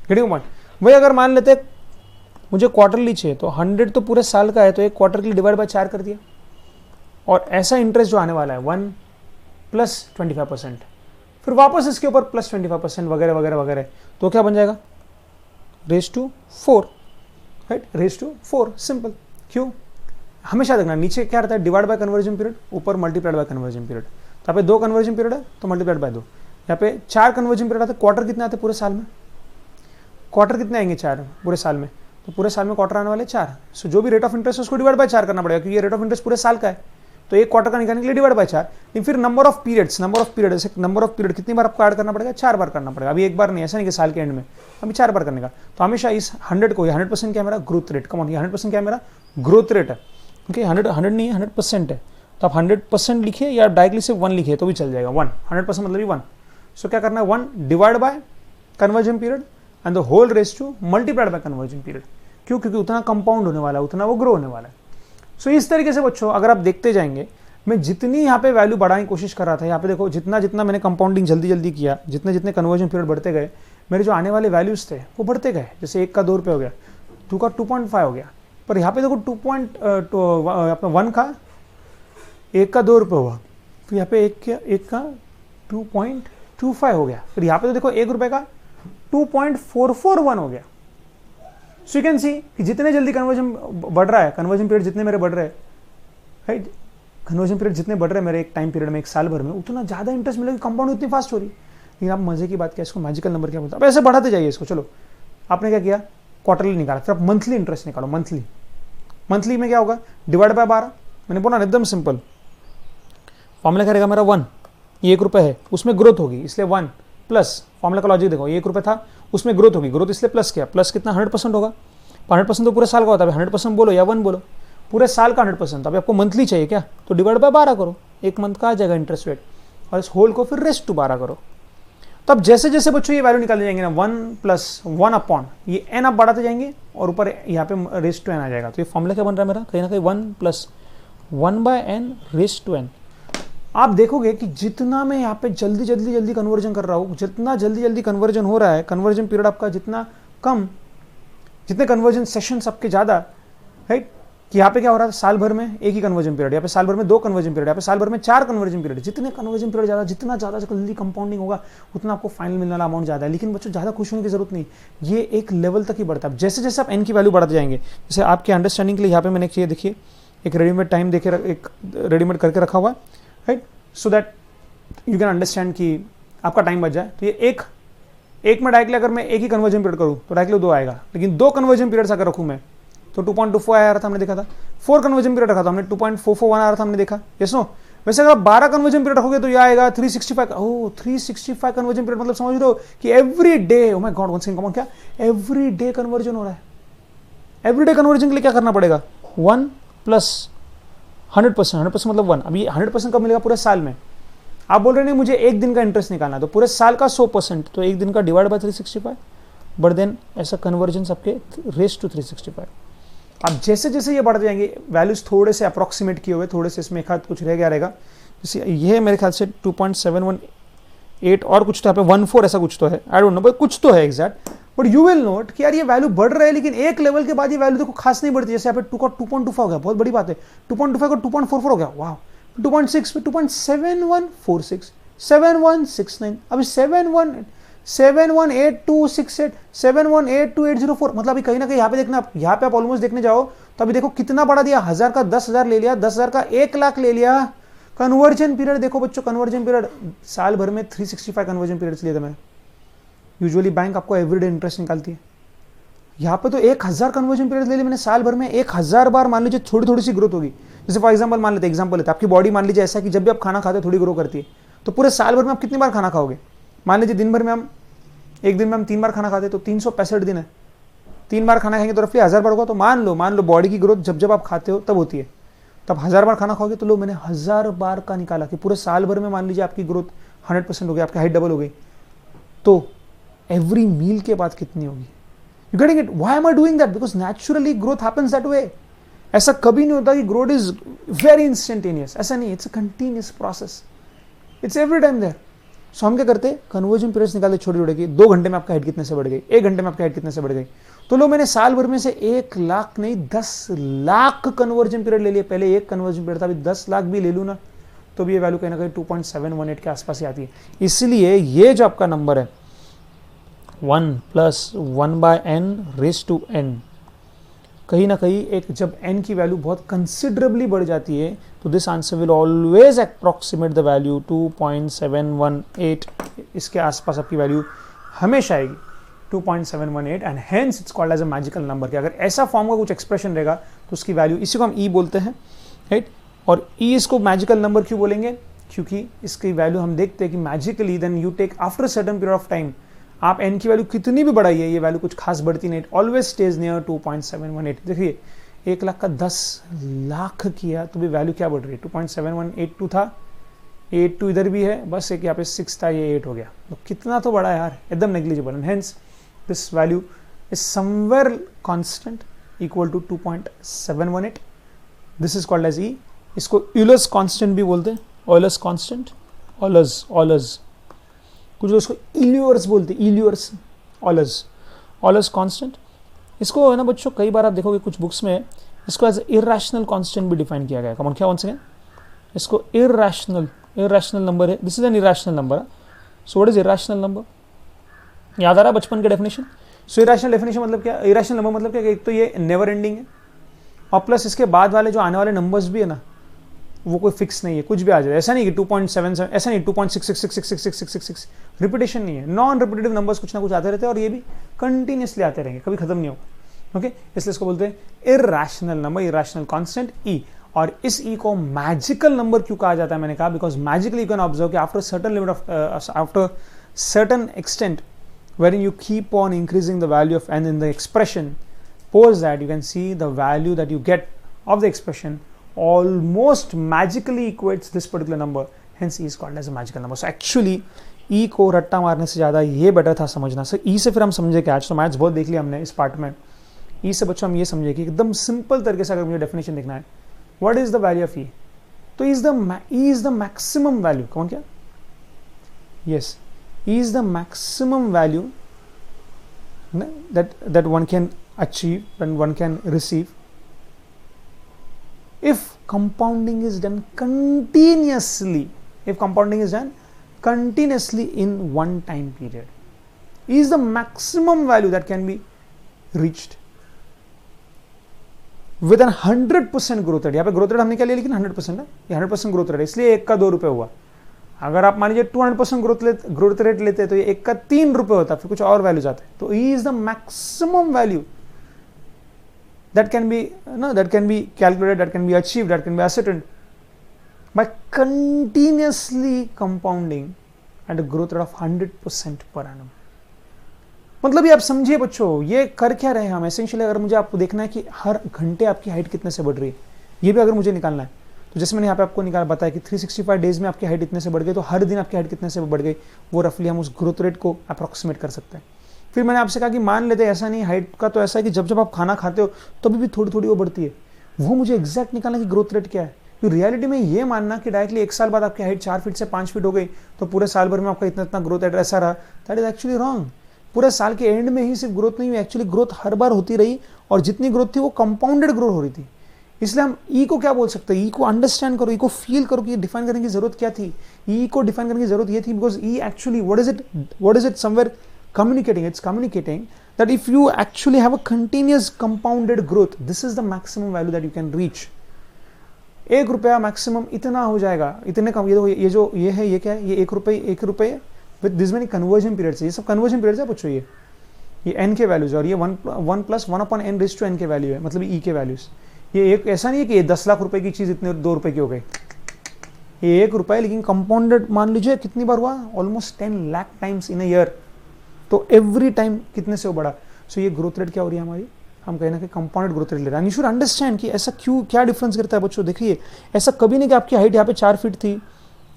Getting point. वही अगर मान लेते मुझे क्वार्टरली चाहिए, तो 100 तो पूरे साल का है, तो एक क्वार्टर के लिए डिवाइड बाय 4 कर दिया। और ऐसा इंटरेस्ट जो आने वाला है 1 + 25%, फिर वापस इसके ऊपर प्लस 25% वगैरह वगैरह वगैरह, तो क्या बन जाएगा, raise to 4, right, raise to 4, simple. क्यों, हमेशा देखना नीचे क्या रहता है, डिवाइड बाय कन्वर्जन पीरियड, ऊपर मल्टीप्लाइड बाय कन्वर्जन पीरियड। तो यहाँ पे 2 कन्वर्जन पीरियड है तो मल्टीप्लाइड बाय 2, यहाँ पे 4 कन्वर्जन पीरियड आते हैं। क्वार्टर कितने आते हैं पूरे साल में, क्वार्टर कितने आएंगे, 4 पूरे साल में, तो पूरे साल में क्वार्टर आने वाले 4। सो जो भी रेट ऑफ इंटरेस्ट है उसको डिवाइड बाय 4 करना पड़ेगा, क्योंकि ये रेट ऑफ इंटरेस्ट पूरे साल का है, तो एक क्वार्टर का निकालने के लिए डिवाइड बाय 4। लेकिन फिर नंबर ऑफ पीरियड जैसे नंबर ऑफ पीरियड कितनी बार आपको ऐड करना पड़ेगा, 4 बार करना पड़ेगा। अभी एक बार नहीं, ऐसा नहीं कि साल के एंड में, अभी 4 बार करने का। तो हमेशा इस 100 को, 100% क्या मेरा ग्रोथ रेट, कम ऑन, 100% क्या मेरा ग्रोथ रेट है, ओके, 100 नहीं है, 100% है, तो आप 100% लिखिए या डायरेक्टली से 1 लिखिए तो भी चल जाएगा। 100% मतलब 1। सो क्या करना है, 1 divide by conversion period and the whole raise to multiplied by conversion period. क्यों, क्योंकि उतना कंपाउंड होने वाला है, उतना वो ग्रो होने वाला है। सो इस तरीके से बच्चों अगर आप देखते जाएंगे, मैं जितनी यहाँ पे वैल्यू बढ़ाने की कोशिश कर रहा था, यहाँ पे देखो जितना जितना मैंने कंपाउंडिंग जल्दी जल्दी किया, जितने जितने कन्वर्जन पीरियड बढ़ते गए, मेरे जो आने वाले वैल्यूज थे वो बढ़ते गए। जैसे 1 का 2 रुपये हो गया, 2 का 2.5 हो गया, पर यहाँ पे देखो 1 का 1 का 2 रुपये हुआ, फिर यहाँ पे 1 का 2.25 हो गया, फिर यहाँ पे तो देखो 1 रुपये का 2.441 हो गया। सो यू कैन सी कि जितने जल्दी कन्वर्जन बढ़ रहा है, कन्वर्जन पीरियड जितने मेरे बढ़ रहे हैं, राइट, कन्वर्जन पीरियड जितने बढ़ रहे हैं मेरे एक टाइम पीरियड में, एक साल भर में, उतना ज़्यादा इंटरेस्ट मिलेगा, कंपाउंड उतनी फास्ट हो रही है। लेकिन आप मजे की बात क्या, इसको मैजिकल नंबर क्या बोलते हैं। अब ऐसे बढ़ाते जाइए इसको। चलो आपने क्या किया, क्वार्टरली निकाला, फिर आप मंथली इंटरेस्ट निकालो। मंथली में क्या होगा, डिवाइड बाय 12। मैंने बोला एकदम सिंपल फॉर्मूला क्या रहेगा मेरा, 1, ये 1 रुपये है, उसमें ग्रोथ होगी इसलिए 1 प्लस, फॉर्मूला का लॉजिक देखो, 1 रुपये था उसमें ग्रोथ होगी, ग्रोथ इसलिए प्लस किया, प्लस कितना 100% होगा, 100% तो पूरे साल का होता है, 100% बोलो या 1 बोलो, पूरे साल का 100%। अभी आपको मंथली चाहिए क्या, तो डिवाइड बाय 12 करो, एक मंथ का आ जाएगा इंटरेस्ट रेट, और इस होल को फिर रेस्ट टू 12 करो। तो अब जैसे जैसे बच्चों ये वैल्यू निकाले जाएंगे ना, 1 + 1 अपॉन ये n आप बढ़ाते जाएंगे और ऊपर यहाँ पे रेस्ट टू n आ जाएगा। तो ये फॉर्मूला क्या बन रहा है मेरा, कहीं ना कहीं 1 + 1/n रेस्ट टू n। आप देखोगे कि जितना मैं यहाँ पे जल्दी कन्वर्जन कर रहा हूँ, जितना जल्दी कन्वर्जन हो रहा है, कन्वर्जन पीरियड आपका जितना कम, जितने कन्वर्जन सेशंस आपके ज़्यादा, राइट, कि यहाँ पे क्या हो रहा है, साल भर में एक ही कन्वर्जन पीरियड, यहाँ पे साल भर में 2 कन्वर्जन पीरियड, यहाँ पे साल भर में 4 कन्वर्जन पीरियड। जितने कन्वर्जन पीरियड ज़्यादा, जितना ज़्यादा जल्दी कंपाउंडिंग होगा उतना आपको फाइनल मिलने वाला अमाउंट ज़्यादा है। लेकिन बच्चों ज़्यादा खुश होने की जरूरत नहीं, ये एक लेवल तक ही बढ़ता है। जैसे जैसे आप n की वैल्यू बढ़ाते जाएंगे, जैसे आपके अंडरस्टैंडिंग के लिए यहाँ पे मैंने ये देखिए एक रेडीमेड टाइम देखे, एक रेडीमेड करके रखा हुआ है, right, so that you can understand कि आपका टाइम बच जाए। तो ये एक में डायरेक्टली अगर मैं एक ही कन्वर्जन पीरियड करूँ तो डायरेक्टली 2 आएगा, लेकिन 2 कन्वर्जन पीरियड्स अगर रखूँ मैं तो 2.24 आ रहा था, हमने देखा था। 4 कन्वर्जन पीरियड रखा था हमने, 2.441 आ रहा था, हमने देखा, यस नो। वैसे अगर 12 कन्वर्जन पीरियड रखोगे तो यह आएगा 365। ओह 365 कन्वर्जन पीरियड, मतलब समझ रहे हो कि every day, oh my God, one second, क्या एवरी डे कन्वर्जन हो रहा है। एवरी डे कन्वर्जन के लिए क्या करना पड़ेगा, 1 + 100% मतलब 1। अभी 100% कब मिलेगा? पूरे साल में। आप बोल रहे हैं मुझे एक दिन का इंटरेस्ट निकालना है, तो पूरे साल का 100%, तो एक दिन का डिवाइड बाय 365, बट देन ऐसा कन्वर्जन आपके रेस टू 365। अब जैसे जैसे ये बढ़ जाएंगे, वैल्यूज थोड़े से अप्रॉक्सीमेट किए हुए, थोड़े से इसमें एक हाथ कुछ रह गया रहेगा, जैसे ये मेरे ख्याल से 2.718 और कुछ तो यहाँ पे 14 ऐसा कुछ तो है, आई डोंट नो, बट कुछ तो है exact. But you will note कि यार ये वैल्यू बढ़ रहा है, लेकिन एक लेवल के बाद ये वैल्यू देखो खास नहीं बढ़ती। जैसे यहाँ पे 2 का 2.25 हो गया, बहुत बड़ी बात है। 2.25 का 2.44 हो गया, वाह। 2.6 पे 2.7146, 7169, अभी 718268, 718280 मतलब अभी कहीं ना कहीं यहाँ पे देखना, यहाँ पे आप ऑलमोस्ट देखने जाओ तो अभी देखो कितना बढ़ा दिया। 1000 का 10,000 ले लिया, 10,000 का 1 लाख ले लिया। कन्वर्जन पीरियड देखो बच्चों, कन्वर्जन पीरियड साल भर में 365 कन्वर्जन पीरियड्स लिए थे मैंने। यूजुअली बैंक आपको एवरीडे इंटरेस्ट निकालती है, यहाँ पे तो 1000 कन्वर्जन पीरियड ले लिए मैंने साल भर में। 1000 बार मान लीजिए थोड़ी थोड़ी सी ग्रोथ होगी। जैसे फॉर एग्जांपल मान लेते आपकी बॉडी मान लीजिए ऐसा कि जब भी आप खाना खाते हो थोड़ी ग्रो करती है, तो पूरे साल भर में आप कितनी बार खाना खाओगे? मान लीजिए दिन भर में हम एक दिन में हम 3 बार खाना खाते, तो 365 दिन है, 3 बार खाना खाएंगे तो रफली 1000 बार होगा। तो मान लो बॉडी की ग्रोथ जब जब आप खाते हो तब होती है, तब 1000 बार खाना खाओगे। तो लो मैंने 1000 बार का निकाला कि पूरे साल भर में मान लीजिए आपकी ग्रोथ 100% हो गई, आपकी हाइट डबल हो गई, तो एवरी मील के बाद कितनी होगी? You getting it? Why am I doing that? Because naturally growth happens that way. ऐसा कभी नहीं होता कि ग्रोथ इज वेरी इंस्टेंटेनियस, ऐसा नहीं, it's a continuous process, it's every time there. So हम क्या करते हैं? कन्वर्जन पीरियड्स निकालते छोटे छोटे की। 2 घंटे में आपका हाइट कितने से बढ़ गई, 1 घंटे में आपकी हाइट कितने से बढ़ गई। तो लो मैंने साल भर में से 1 लाख नहीं 10 लाख कन्वर्जन पीरियड ले लिए। पहले 1 कन्वर्जन पीरियड था, अभी 10 लाख भी ले लूँ ना, तो भी ये वैल्यू कहीं ना कहीं 2.718 के आसपास ही आती है। इसलिए ये जो आपका नंबर है 1 + 1/n raised to n, कहीं ना कहीं एक जब n की वैल्यू बहुत कंसिडरेबली बढ़ जाती है, तो this answer will always approximate the value 2.718। इसके आसपास आपकी वैल्यू हमेशा आएगी 2.718, and hence it's called as a magical number. कि अगर ऐसा फॉर्म का कुछ एक्सप्रेशन रहेगा तो उसकी वैल्यू, इसी को हम ई बोलते हैं, राइट। और ई इसको मैजिकल नंबर क्यों बोलेंगे? क्योंकि इसकी वैल्यू हम देखते हैं कि magically then you take after certain period of time, आप n की वैल्यू कितनी भी बढ़ाइए, ये वैल्यू कुछ खास बढ़ती नहीं, ऑलवेज स्टेज नियर 2.718। देखिए 1 लाख का 10 लाख किया तो भी वैल्यू क्या बढ़ रही है? 2.7182 था, 82 इधर भी है, बस एक यहाँ पे 6 था, ये 8 हो गया। तो कितना तो बड़ा है यार, एकदम negligible. And hence this value is somewhere constant equal to 2.718। This is called as E. इसको यूलर्स कांस्टेंट भी बोलते हैं, ऑयलर्स कांस्टेंट, ऑयलर्स कुछ लोग इसको इल्यूअर्स बोलते हैं, इल्यूअर्स, ऑयलर्स कांस्टेंट। इसको है ना बच्चों, कई बार आप देखोगे कुछ बुक्स में इसको एज इरेशनल कांस्टेंट भी डिफाइन किया गया है। कमन क्या वंस अगेन, इसको इरेशनल नंबर है, this is an irrational number. So what is irrational number? याद आ रहा है बचपन के डेफिनेशन? सो इरेशनल डेफिनेशन मतलब क्या? इरेशनल नंबर मतलब क्या? एक तो ये नेवर एंडिंग है, और प्लस इसके बाद वाले जो आने वाले नंबर्स भी है ना, वो कोई फिक्स नहीं है, कुछ भी आ जाए। ऐसा नहीं कि 2.77, ऐसा नहीं 2.66666666, रिपीटेशन नहीं है, नॉन रिपीटेटिव नंबर्स कुछ ना कुछ आते रहते हैं, और ये भी कंटिन्यूसली आते रहेंगे, कभी खत्म नहीं होगा। ओके, इसलिए इसको बोलते हैं इरेशनल नंबर, इरेशनल कांस्टेंट ई। और इस ई को मैजिकल नंबर क्यों कहा जाता है? मैंने कहा because magically you can observe कि after certain limit of after certain extent wherein you keep on increasing the value of n in the expression, post that you can see the value that you get of the expression almost magically equates this particular number, hence e is called as a magical number. So actually e को रट्टा मारने से ज़्यादा ये better था समझना। सो e से फिर हम समझे क्या? आज तो मैथ्स बहुत देख लिया हमने इस पार्ट में। e से बच्चों हम ये समझे कि एकदम सिंपल तरीके से अगर मुझे डेफिनेशन देखना है, what is the value of e? तो e is the maximum value। कौन क्या? yes, e is the maximum value that one can achieve, and one can receive if compounding is done continuously. If compounding is done continuously in one time period, e is the maximum value that can be reached with an 100% growth rate। यहाँ पे growth rate हमने क्या लिया? लेकिन 100% है, ये 100% growth rate है, इसलिए 1 का 2 रुपए हुआ। अगर आप मान लीजिए 200% ग्रोथ रेट लेते तो ये 1 का 3 रुपए होता, फिर कुछ और वैल्यूज आते। तो E is the maximum value that can be calculated, that can be achieved, that can be ascertained by continuously compounding at a growth rate of 100% per annum। मतलब ये आप समझिए बच्चों, ये कर क्या रहे हैं हम? एसेंशियली अगर मुझे आपको देखना है कि हर घंटे आपकी हाइट कितने से बढ़ रही है, ये भी अगर मुझे निकालना है, तो जैसे मैंने यहाँ पे आपको निकाला बताया कि 365 डेज में आपकी हाइट इतने से बढ़ गई, तो हर दिन आपकी हाइट कितने से बढ़ गई, वो रफली हम उस ग्रोथ रेट को अप्रॉक्सीमेट कर सकते हैं। फिर मैंने आपसे कहा कि मान लेते ऐसा नहीं, हाइट का तो ऐसा है कि जब जब आप खाना खाते हो तभी भी थोड़ी थोड़ी वो बढ़ती है, वो मुझे एग्जैक्ट निकालना कि ग्रोथ रेट क्या है। तो रियलिटी में ये मानना कि डायरेक्टली 1 साल बाद आपकी हाइट 4 फीट से 5 फीट हो गई तो पूरे साल भर में आपका इतना इतना ग्रोथ रेट ऐसा रहा, दैट इज एक्चुअली रॉन्ग। पूरे साल के एंड में ही सिर्फ ग्रोथ नहीं हुई, एक्चुअली ग्रोथ हर बार होती रही, और जितनी ग्रोथ थी वो कंपाउंडेड ग्रोथ हो रही थी। इसलिए हम ई को क्या बोल सकते हैं, ई को अंडरस्टैंड करो, ई को फील करो कि डिफाइन करने की जरूरत क्या थी। ई को डिफाइन करने की जरूरत ये थी because E actually what is it somewhere communicating, it's communicating that if you actually have a continuous compounded growth, this is the maximum value that you can reach. 1 रुपया मैक्सिमम इतना हो जाएगा, इतने कम, ये जो ये है, ये क्या है, ये 1 रुपये with this many conversion periods, ये सब कन्वर्जन पीरियड्स है बच्चों, ये n के वैल्यूज, और ये 1 + 1/n रेज़ टू n के वैल्यू है, मतलब e के वैल्यूज। ये एक ऐसा नहीं है कि ये 10 लाख रुपए की चीज इतने 2 रुपए की हो गई, ये 1 रुपया, लेकिन कंपाउंडेड मान लीजिए कितनी बार हुआ, almost 10 lakh times in a year, तो एवरी टाइम कितने से वो बढ़ा। सो ये ग्रोथ रेट क्या हो रही है हमारी, हम कहीं ना कहीं कंपाउंडेड ग्रोथ रेट ले रहे हैं। यू शुड अंडरस्टैंड कि ऐसा क्यों, क्या डिफरेंस करता है बच्चों। देखिए ऐसा कभी नहीं कि आपकी हाइट यहाँ पे 4 फीट थी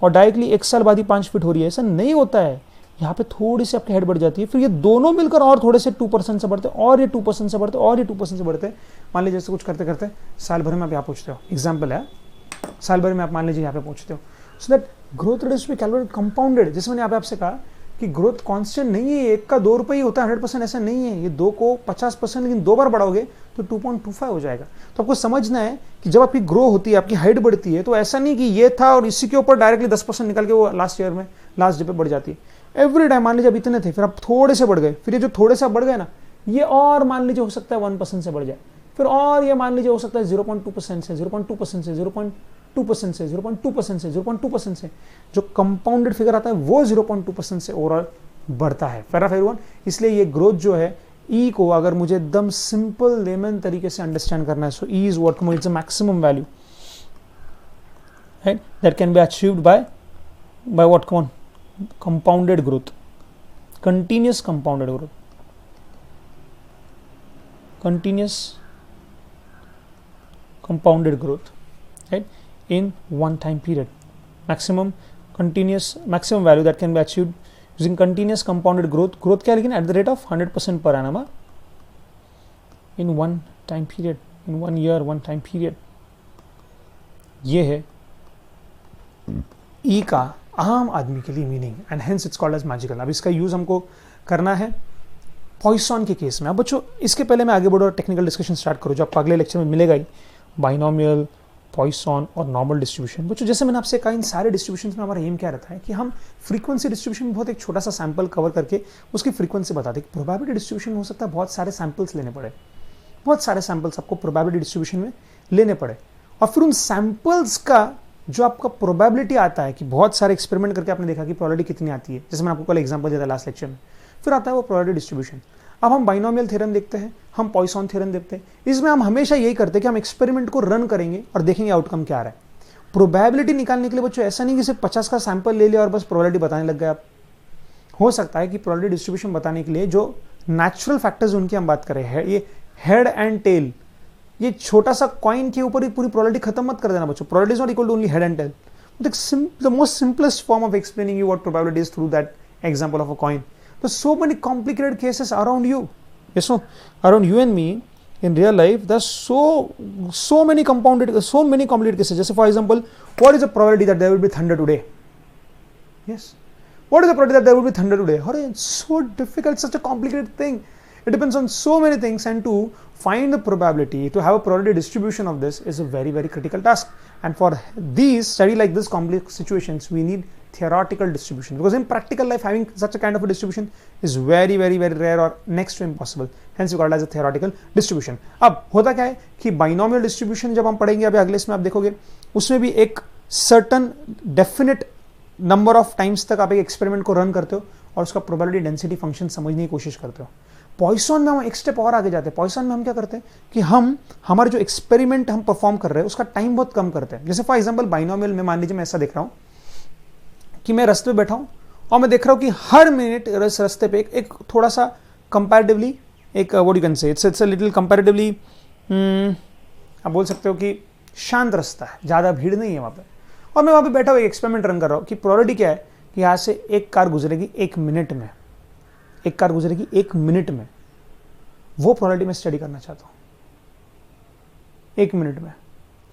और डायरेक्टली 1 साल बाद ही 5 फीट हो रही है, ऐसा नहीं होता है। यहाँ पे थोड़ी सी आपकी हाइट बढ़ जाती है, फिर ये दोनों मिलकर और थोड़े से 2% से बढ़ते, और ये 2% से बढ़ते, और ये 2% से बढ़ते। मान लीजिए जैसे कुछ करते करते साल भर में आप यहाँ पहुँचते हो, एग्जाम्पल है, साल भर में आप मान लीजिए यहाँ पे पहुँचते हो, so that growth rate is be calculated compounded. जैसे मैंने यहाँ पे आपसे कहा कि ग्रोथ कांस्टेंट नहीं है, 1 का 2 रुपये ही होता है 100%, ऐसा नहीं है। ये 2 को 50%, लेकिन 2 बार बढ़ाओगे तो 2.25 हो जाएगा। तो आपको समझना है कि जब आपकी ग्रो होती है, आपकी हाइट बढ़ती है, तो ऐसा नहीं कि ये था और इसी के ऊपर डायरेक्टली 10% निकल के वो लास्ट ईयर में लास्ट डे पे बढ़ जाती है। एवरी टाइम मान लीजिए अब इतने थे, फिर आप थोड़े से बढ़ गए, फिर ये जो थोड़े से बढ़ गए ना, ये और मान लीजिए हो सकता है 1% से बढ़ जाए, फिर और ये मान लीजिए हो सकता है 0.2% से, 0.2% से, 0.2% से, 0.2% से, 0.2% से, जो कंपाउंडेड फिगर आता है वो 0.2% से ओवरऑल बढ़ता है। Fair of everyone. इसलिए ये ग्रोथ जो है, ई को अगर मुझे एकदम सिंपल लेमन तरीके से अंडरस्टैंड करना है, so E is what it's a maximum value, right, that can be achieved by what, कौन, compounded growth, continuous compounded growth, continuous compounded growth, right, in one time period. Maximum value that can be achieved using continuous compounded growth क्या, लेकिन at the rate of 100% per annum in one time period, in 1 year, one time period. ये है E का आम आदमी के लिए meaning, and hence it's called as magical. अब इसका यूज हमको करना है पॉइसन के केस में। अब बच्चों इसके पहले मैं आगे बढ़ो और टेक्निकल डिस्कशन स्टार्ट करूँ जो आपको अगले लेक्चर में मिलेगा ही, बाइनोमियल, पॉइसन और नॉर्मल डिस्ट्रीब्यूशन। बच्चों जैसे मैंने आपसे कहा, इन सारे डिस्ट्रीब्यूशंस में हमारा एम क्या रहता है कि हम फ्रीक्वेंसी डिस्ट्रीब्यूशन में बहुत एक छोटा सा सैंपल कवर करके उसकी फ्रीक्वेंसी बताते हैं। प्रोबेबिलिटी डिस्ट्रीब्यूशन में हो सकता है बहुत सारे सैंपल्स लेने पड़े, बहुत सारे सैंपल्स आपको प्रोबेबिलिटी डिस्ट्रीब्यूशन में लेने पड़े, और फिर उन सैंपल्स का जो आपका प्रोबेबिलिटी आता है कि बहुत सारे एक्सपेरिमेंट करके आपने देखा कि प्रोबेबिलिटी कितनी आती है, जैसे मैंने आपको कल एग्जांपल दिया था लास्ट लेक्चर में, फिर आता है वो प्रोबेबिलिटी डिस्ट्रीब्यूशन। अब हम बाइनोमियल थ्योरम देखते हैं, हम पॉइसन थ्योरम देखते हैं, इसमें हम हमेशा यही करते हैं कि हम एक्सपेरिमेंट को रन करेंगे और देखेंगे आउटकम क्या आ रहा है। प्रोबेबिलिटी निकालने के लिए बच्चों ऐसा नहीं कि सिर्फ 50 का सैंपल ले लिया और बस प्रोबेबिलिटी बताने लग गए आप। हो सकता है कि प्रोबेबिलिटी डिस्ट्रीब्यूशन बताने के लिए जो नेचुरल फैक्टर्स उनकी हम बात करें, ये हेड एंड टेल, ये छोटा सा कॉइन के ऊपर ही पूरी प्रोबेबिलिटी खत्म मत कर देना बच्चों। Probability is not equal to only head and tail. The most simplest form of explaining you what probability is through that example of a coin. तो so many complicated cases around you, yes, no, around you and me in real life, there's so many complicated cases. Just for example, what is the probability that there will be thunder today? Yes, what is the probability that there will be thunder today? It's so difficult, such a complicated thing. It depends on so many things, and to find the probability, to have a probability distribution of this is a very, very critical task. And for these study like this complex situations, we need theoretical distribution, because in practical life having such a kind of a distribution is very, very, very rare or next to impossible. Hence we call it as a theoretical distribution. अब होता क्या है कि binomial distribution जब हम पढ़ेंगे अभी अगले इसमें आप देखोगे, उसमें भी एक certain definite number of times तक आप एक एक्सपेरिमेंट को रन करते हो और उसका प्रोबेबिलिटी डेंसिटी फंक्शन समझने की कोशिश करते हो। पॉइसन में हम एक स्टेप और आगे जाते हैं। पॉइसन में हम क्या करते हैं कि हम हमारे जो एक्सपेरिमेंट हम परफॉर्म कर रहे हैं उसका टाइम बहुत कम करते हैं। जैसे फॉर एग्जांपल बाइनोमियल में मान लीजिए मैं ऐसा देख रहा हूं कि मैं रास्ते पे बैठा हूं और मैं देख रहा हूं कि हर मिनट इस रास्ते पे एक थोड़ा सा कंपैरेटिवली एक what you can say it's a little comparatively आप बोल सकते हो कि शांत रास्ता है, ज़्यादा भीड़ नहीं है वहाँ पे। और मैं वहाँ पे बैठा हुआ एक एक्सपेरिमेंट रन कर रहा हूँ कि प्रोबेबिलिटी क्या है कि यहाँ से एक कार गुजरेगी 1 मिनट में, एक कार गुजरेगी 1 मिनट में, वो प्रोबेबिलिटी मैं स्टडी करना चाहता हूँ 1 मिनट में।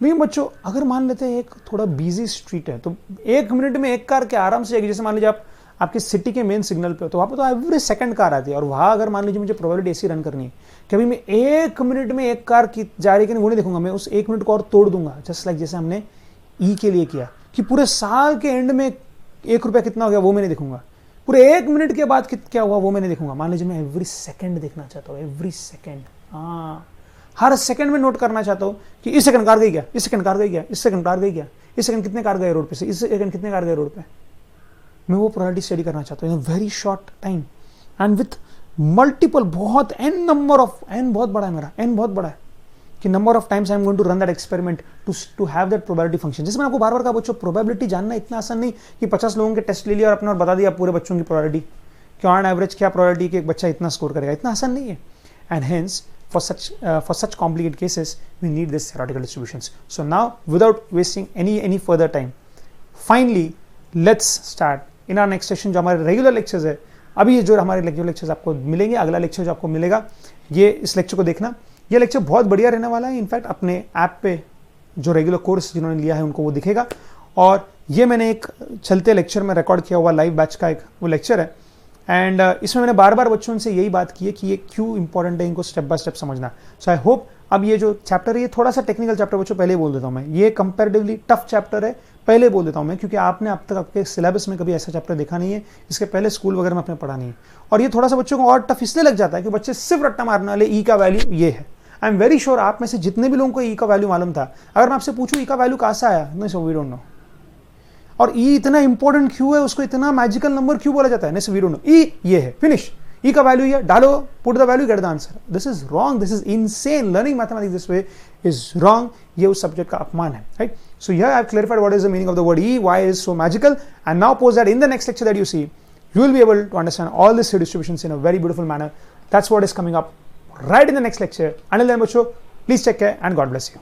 लेकिन बच्चों अगर मान लेते हैं एक थोड़ा बिजी स्ट्रीट है तो 1 मिनट में एक कार के आराम से जाएगी। जैसे मान लीजिए आप आपकी सिटी के मेन सिग्नल पे हो तो वहाँ पे तो एवरी सेकंड कार आती है, और वहाँ अगर मान लीजिए मुझे प्रोबेबिलिटी ऐसी रन करनी है कि अभी मैं 1 मिनट में एक कार की जा रही है कि नहीं वो नहीं देखूंगा, मैं उस 1 मिनट को और तोड़ दूंगा। जस्ट लाइक जैसे हमने ई के लिए किया कि पूरे साल के एंड में 1 रुपया कितना हो गया वो मैं नहीं देखूंगा, पूरे 1 मिनट के बाद क्या हुआ वो मैं नहीं देखूंगा। मान लीजिए मैं एवरी सेकेंड देखना चाहता हूँ, एवरी सेकेंड, हाँ हर सेकंड में नोट करना चाहता हूँ कि इस सेकंड कार गई क्या, इस सेकंड कार गई क्या, इस सेकंड कार गई क्या, इस सेकंड कितने कार गए रोड पे से, इस सेकंड कितने कार गए रोड पे। मैं वो प्रोबेबिलिटी स्टडी करना चाहता हूँ in very short time and with multiple, बहुत एन नंबर ऑफ, एन बहुत बड़ा है मेरा, एन बहुत बड़ा है कि number of times I am going to run that experiment to have that probability function. जैसे मैंने आपको बार बार कहा बच्चों, प्रोबेबिलिटी जानना इतना आसान नहीं कि 50 लोगों के टेस्ट ले लिया और अपने और बता दिया पूरे बच्चों की प्रोबेबिलिटी कि ऑन एवरेज क्या प्रोबेबिलिटी कि एक बच्चा इतना स्कोर करेगा, इतना आसान नहीं है। And hence for such complicated cases we need this theoretical distributions. So now without wasting any further time, finally let's start in our next session जो हमारे रेगुलर लेक्चर्स है। अभी ये जो हमारे रेगुलर लेक्चर्स आपको मिलेंगे, अगला लेक्चर जो आपको मिलेगा ये इस लेक्चर को देखना, ये लेक्चर बहुत बढ़िया रहने वाला है। इनफैक्ट अपने ऐप पे जो रेगुलर कोर्स जिन्होंने लिया है उनको वो दिखेगा, और ये मैंने एक चलते लेक्चर में रिकॉर्ड किया हुआ लाइव बैच का एक वो लेक्चर है। एंड इसमें मैंने बार बार बच्चों से यही बात की है कि ये क्यों इंपॉर्टेंट है इनको स्टेप बाय स्टेप समझना। सो आई होप अब ये जो चैप्टर है ये थोड़ा सा टेक्निकल चैप्टर बच्चों पहले बोल देता हूँ मैं, ये कंपैरेटिवली टफ चैप्टर है पहले बोल देता हूँ मैं, क्योंकि आपने अब तक आपके सिलेबस में कभी ऐसा चैप्टर देखा नहीं है, इसके पहले स्कूल वगैरह में आपने पढ़ा नहीं है। और ये थोड़ा सा बच्चों को और टफ इसलिए लग जाता है कि बच्चे सिर्फ रट्टा मारने वाले ई का वैल्यू ये है। आई एम वेरी श्योर आप में से जितने भी लोगों को ई का वैल्यू मालूम था, अगर मैं आपसे पूछूं ई का वैल्यू कहाँ से आया, नहीं सो वी डोंट नो। और ई इतना इंपॉर्टेंट क्यों है, उसको इतना मैजिकल नंबर क्यों बोला जाता है, नहीं so we don't know. E ये है, फिनिश, ई का वैल्यू ये डालो, put the value, get the answer. This is wrong, this is insane. Learning mathematics this way is wrong. ये उस सब्जेक्ट का अपमान है, right. So here I have clarified what is the meaning of the word e, why is so magical, and now pose that in the next lecture that you C you will be able to understand all these distributions in a very beautiful manner. That's what is coming up right in the next lecture. Until then, please take care and God bless you.